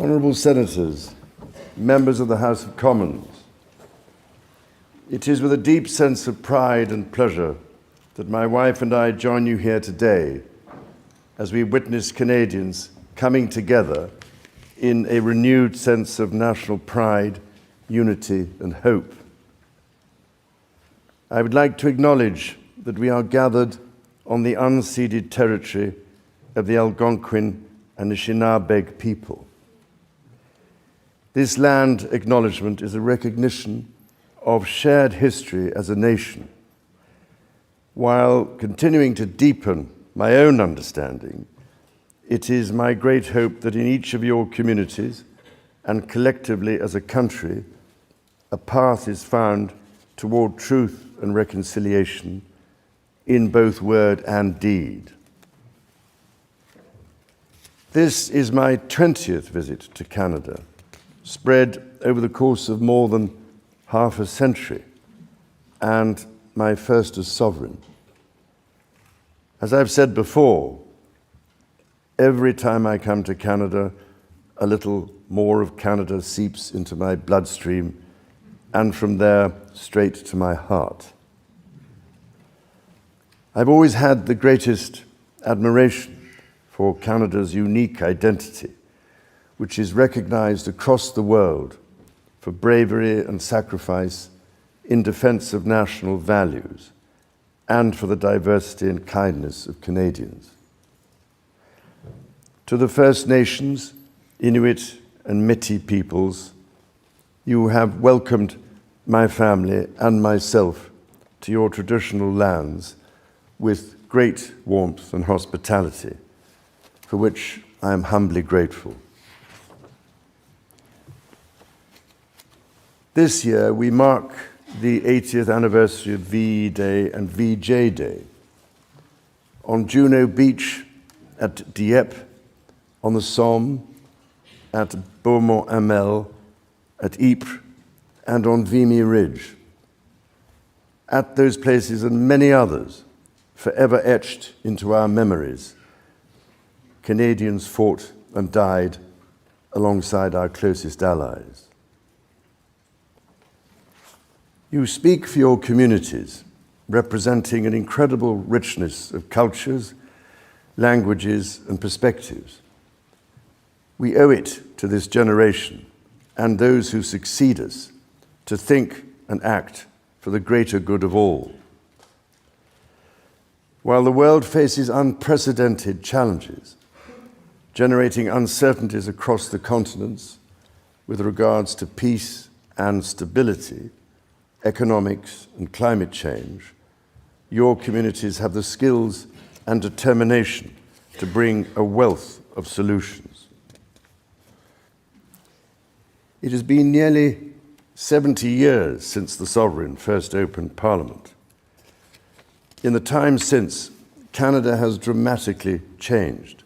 Honourable Senators, members of the House of Commons, it is with a deep sense of pride and pleasure that my wife and I join you here today as we witness Canadians coming together in a renewed sense of national pride, unity, and hope. I would like to acknowledge that we are gathered on the unceded territory of the Algonquin and Anishinaabe people. This land acknowledgement is a recognition of shared history as a nation, while continuing to deepen my own understanding. It is my great hope that in each of your communities and collectively as a country, a path is found toward truth and reconciliation in both word and deed. This is my 20th visit to Canada, spread over the course of more than half a century, and my first as sovereign. As I've said before, every time I come to Canada, a little more of Canada seeps into my bloodstream, and from there straight to my heart. I've always had the greatest admiration for Canada's unique identity, which is recognized across the world for bravery and sacrifice in defense of national values and for the diversity and kindness of Canadians. To the First Nations, Inuit and Métis peoples, you have welcomed my family and myself to your traditional lands with great warmth and hospitality, for which I am humbly grateful. This year we mark the 80th anniversary of VE Day and VJ Day. On Juno Beach, at Dieppe, on the Somme, at Beaumont-Hamel, at Ypres, and on Vimy Ridge. At those places and many others, forever etched into our memories, Canadians fought and died alongside our closest allies. You speak for your communities, representing an incredible richness of cultures, languages, and perspectives. We owe it to this generation and those who succeed us to think and act for the greater good of all. While the world faces unprecedented challenges, generating uncertainties across the continents with regards to peace and stability, economics and climate change, your communities have the skills and determination to bring a wealth of solutions. It has been nearly 70 years since the Sovereign first opened Parliament. In the time since, Canada has dramatically changed,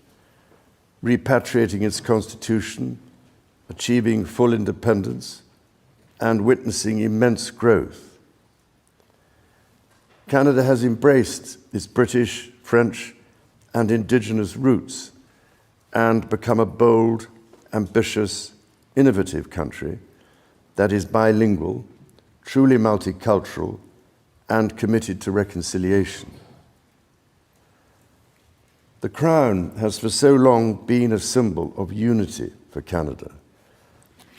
repatriating its constitution, achieving full independence, and witnessing immense growth. Canada has embraced its British, French, and Indigenous roots and become a bold, ambitious, innovative country that is bilingual, truly multicultural, and committed to reconciliation. The Crown has for so long been a symbol of unity for Canada.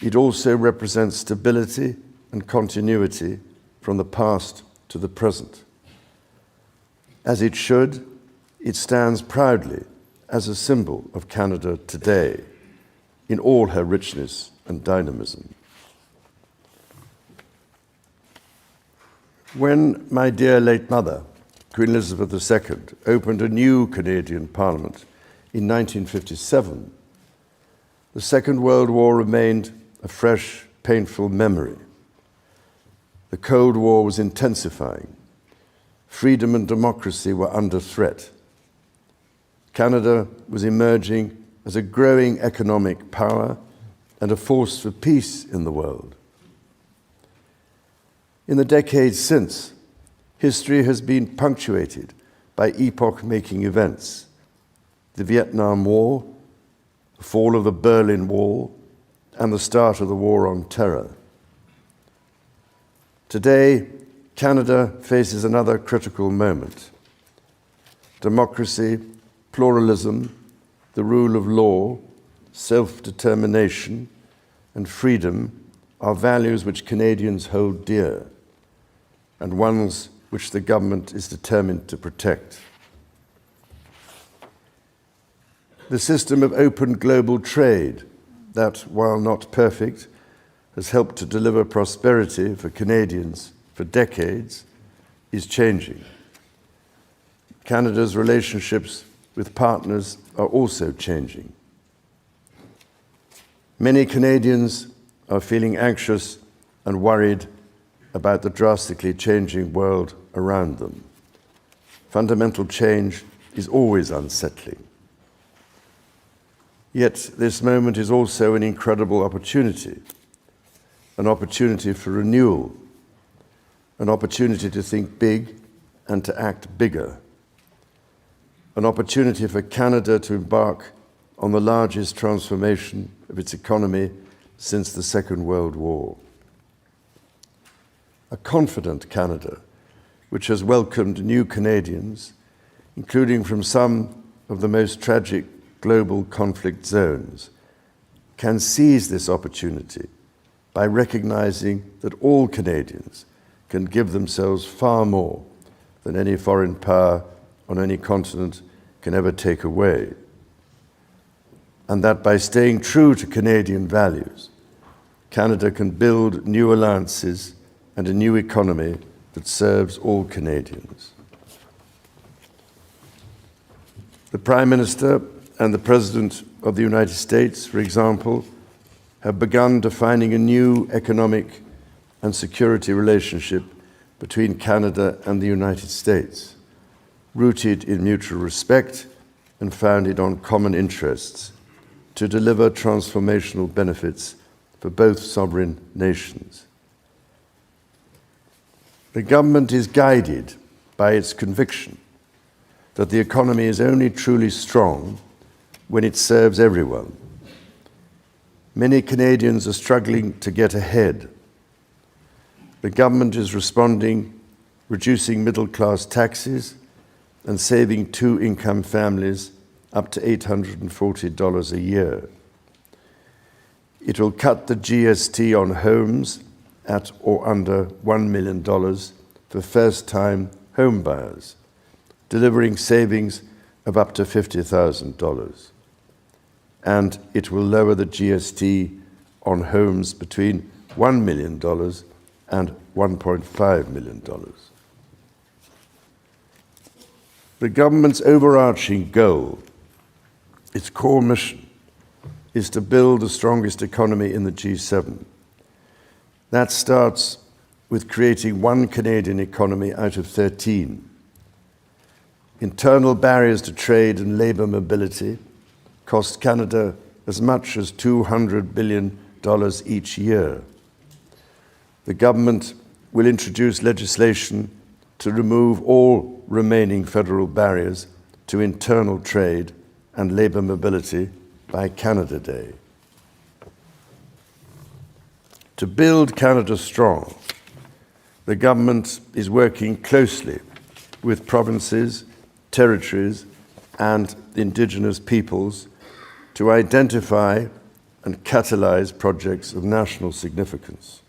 It also represents stability and continuity from the past to the present. As it should, it stands proudly as a symbol of Canada today in all her richness and dynamism. When my dear late mother, Queen Elizabeth II, opened a new Canadian Parliament in 1957, the Second World War remained a fresh, painful memory. The Cold War was intensifying. Freedom and democracy were under threat. Canada was emerging as a growing economic power and a force for peace in the world. In the decades since, history has been punctuated by epoch-making events: the Vietnam War, the fall of the Berlin Wall, and the start of the war on terror. Today, Canada faces another critical moment. Democracy, pluralism, the rule of law, self-determination, and freedom are values which Canadians hold dear, and ones which the government is determined to protect. The system of open global trade that, while not perfect, has helped to deliver prosperity for Canadians for decades, is changing. Canada's relationships with partners are also changing. Many Canadians are feeling anxious and worried about the drastically changing world around them. Fundamental change is always unsettling. Yet this moment is also an incredible opportunity, an opportunity for renewal, an opportunity to think big and to act bigger, an opportunity for Canada to embark on the largest transformation of its economy since the Second World War. A confident Canada, which has welcomed new Canadians, including from some of the most tragic global conflict zones, can seize this opportunity by recognizing that all Canadians can give themselves far more than any foreign power on any continent can ever take away. And that by staying true to Canadian values, Canada can build new alliances and a new economy that serves all Canadians. The Prime Minister and the President of the United States, for example, have begun defining a new economic and security relationship between Canada and the United States, rooted in mutual respect and founded on common interests, to deliver transformational benefits for both sovereign nations. The government is guided by its conviction that the economy is only truly strong when it serves everyone. Many Canadians are struggling to get ahead. The government is responding, reducing middle-class taxes and saving two-income families up to $840 a year. It will cut the GST on homes at or under $1 million for first-time home buyers, delivering savings of up to $50,000. And it will lower the GST on homes between $1 million and $1.5 million. The government's overarching goal, its core mission, is to build the strongest economy in the G7. That starts with creating one Canadian economy out of 13. Internal barriers to trade and labour mobility cost Canada as much as $200 billion each year. The government will introduce legislation to remove all remaining federal barriers to internal trade and labour mobility by Canada Day. To build Canada strong, the government is working closely with provinces, territories, and Indigenous peoples to identify and catalyse projects of national significance.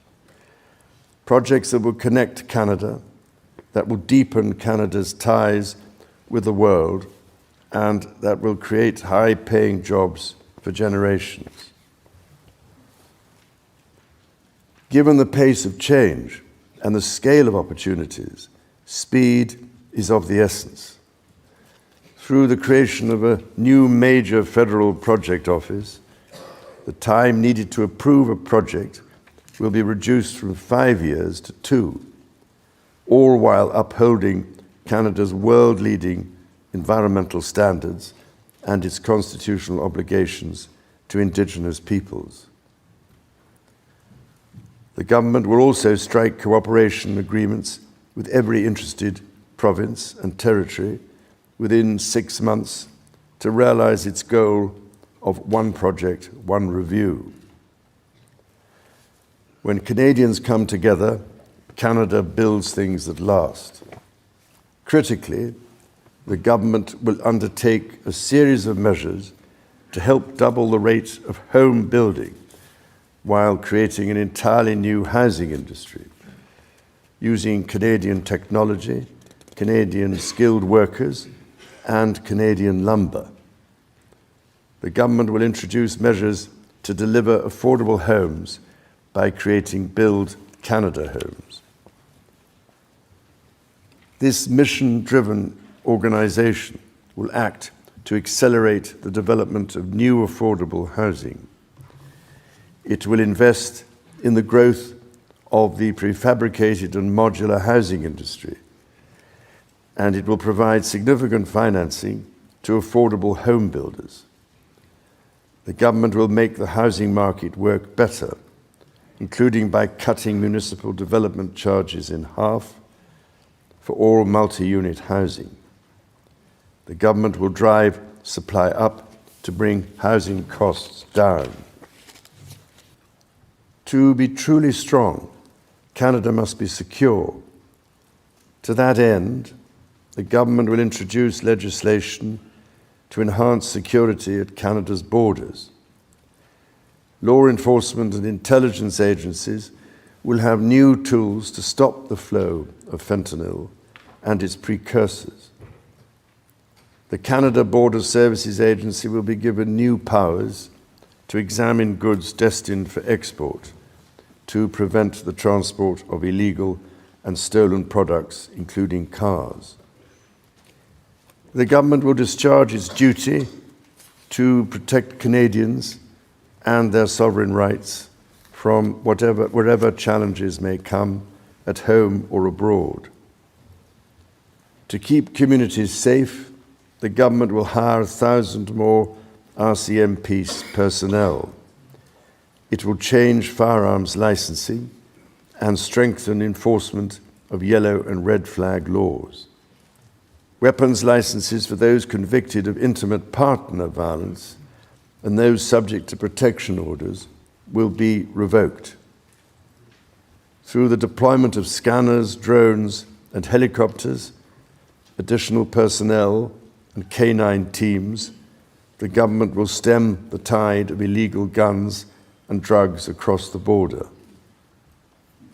Projects that will connect Canada, that will deepen Canada's ties with the world, and that will create high-paying jobs for generations. Given the pace of change and the scale of opportunities, speed is of the essence. Through the creation of a new major federal project office, the time needed to approve a project will be reduced from 5 years to 2, all while upholding Canada's world-leading environmental standards and its constitutional obligations to Indigenous peoples. The government will also strike cooperation agreements with every interested province and territory within 6 months to realise its goal of one project, one review. When Canadians come together, Canada builds things that last. Critically, the government will undertake a series of measures to help double the rate of home building while creating an entirely new housing industry, using Canadian technology, Canadian skilled workers, and Canadian lumber. The government will introduce measures to deliver affordable homes by creating Build Canada homes. This mission-driven organization will act to accelerate the development of new affordable housing. It will invest in the growth of the prefabricated and modular housing industry, and it will provide significant financing to affordable home builders. The government will make the housing market work better, including by cutting municipal development charges in half for all multi-unit housing. The government will drive supply up to bring housing costs down. To be truly strong, Canada must be secure. To that end, the government will introduce legislation to enhance security at Canada's borders. Law enforcement and intelligence agencies will have new tools to stop the flow of fentanyl and its precursors. The Canada Border Services Agency will be given new powers to examine goods destined for export, to prevent the transport of illegal and stolen products, including cars. The government will discharge its duty to protect Canadians and their sovereign rights from wherever challenges may come at home or abroad. To keep communities safe, the government will hire 1,000 more RCMP personnel. It will change firearms licensing and strengthen enforcement of yellow and red flag laws. Weapons licenses for those convicted of intimate partner violence and those subject to protection orders will be revoked. Through the deployment of scanners, drones, and helicopters, additional personnel, and canine teams, the government will stem the tide of illegal guns and drugs across the border.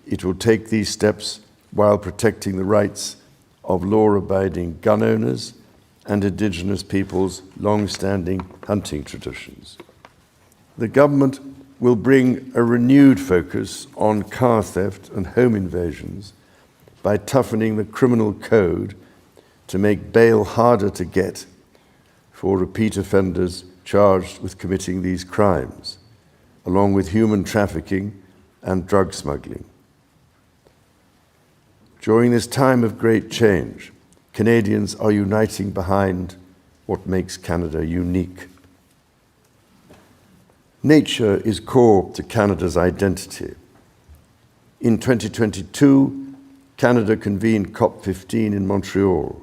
It will take these steps while protecting the rights of law-abiding gun owners and Indigenous peoples' long-standing hunting traditions. The government will bring a renewed focus on car theft and home invasions by toughening the criminal code to make bail harder to get for repeat offenders charged with committing these crimes, along with human trafficking and drug smuggling. During this time of great change, Canadians are uniting behind what makes Canada unique. Nature is core to Canada's identity. In 2022, Canada convened COP15 in Montreal,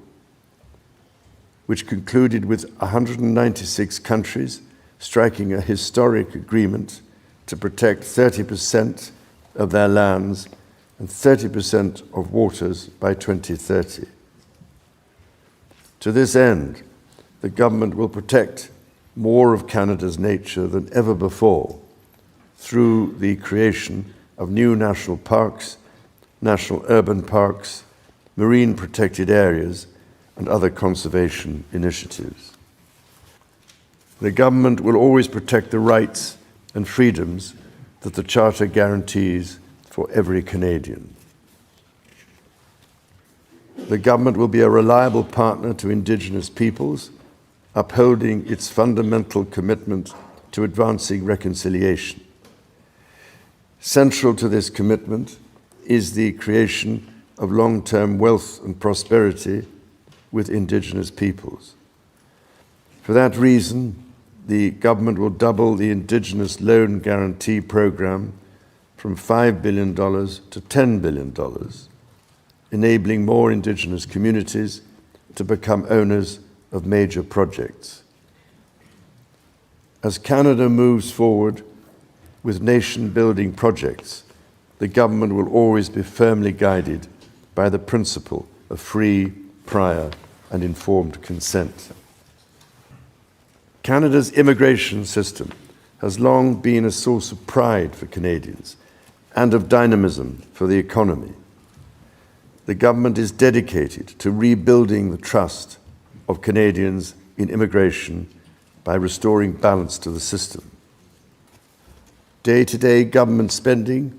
which concluded with 196 countries striking a historic agreement to protect 30% of their lands and 30% of waters by 2030. To this end, the government will protect more of Canada's nature than ever before through the creation of new national parks, national urban parks, marine protected areas, and other conservation initiatives. The government will always protect the rights and freedoms that the Charter guarantees for every Canadian. The government will be a reliable partner to Indigenous peoples, upholding its fundamental commitment to advancing reconciliation. Central to this commitment is the creation of long-term wealth and prosperity with Indigenous peoples. For that reason, the government will double the Indigenous Loan Guarantee Program from $5 billion to $10 billion, enabling more Indigenous communities to become owners of major projects. As Canada moves forward with nation-building projects, the government will always be firmly guided by the principle of free, prior, and informed consent. Canada's immigration system has long been a source of pride for Canadians and of dynamism for the economy. The government is dedicated to rebuilding the trust of Canadians in immigration by restoring balance to the system. Day-to-day government spending,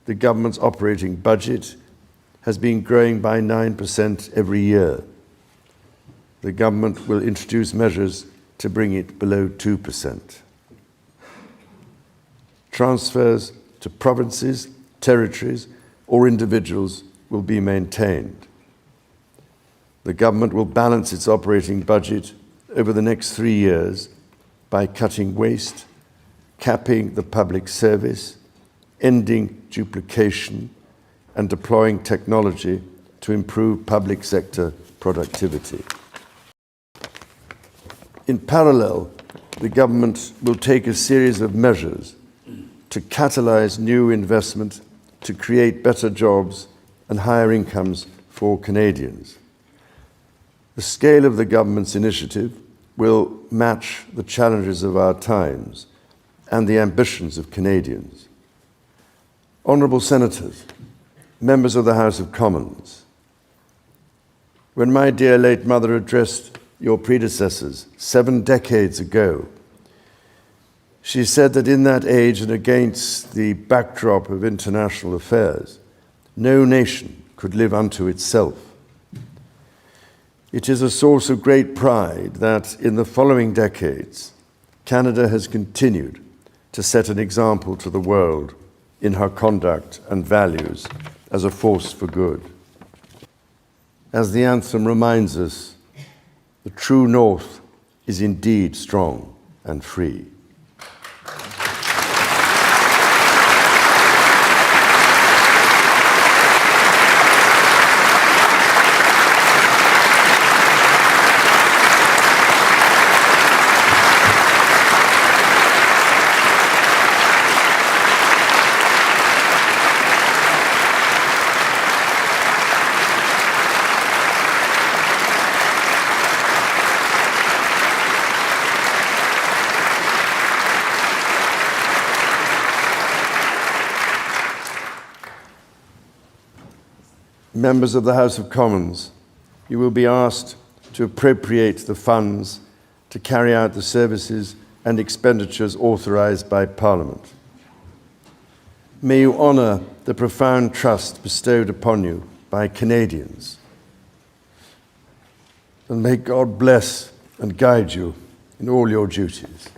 the government's operating budget, has been growing by 9% every year. The government will introduce measures to bring it below 2%. Transfers to provinces, territories, or individuals will be maintained. The government will balance its operating budget over the next 3 years by cutting waste, capping the public service, ending duplication, and deploying technology to improve public sector productivity. In parallel, the government will take a series of measures to catalyse new investment, to create better jobs and higher incomes for Canadians. The scale of the government's initiative will match the challenges of our times and the ambitions of Canadians. Honourable Senators, members of the House of Commons, when my dear late mother addressed your predecessors 7 decades ago, she said that in that age and against the backdrop of international affairs, no nation could live unto itself. It is a source of great pride that in the following decades, Canada has continued to set an example to the world in her conduct and values as a force for good. As the anthem reminds us, the true north is indeed strong and free. Members of the House of Commons, you will be asked to appropriate the funds to carry out the services and expenditures authorised by Parliament. May you honour the profound trust bestowed upon you by Canadians. And may God bless and guide you in all your duties.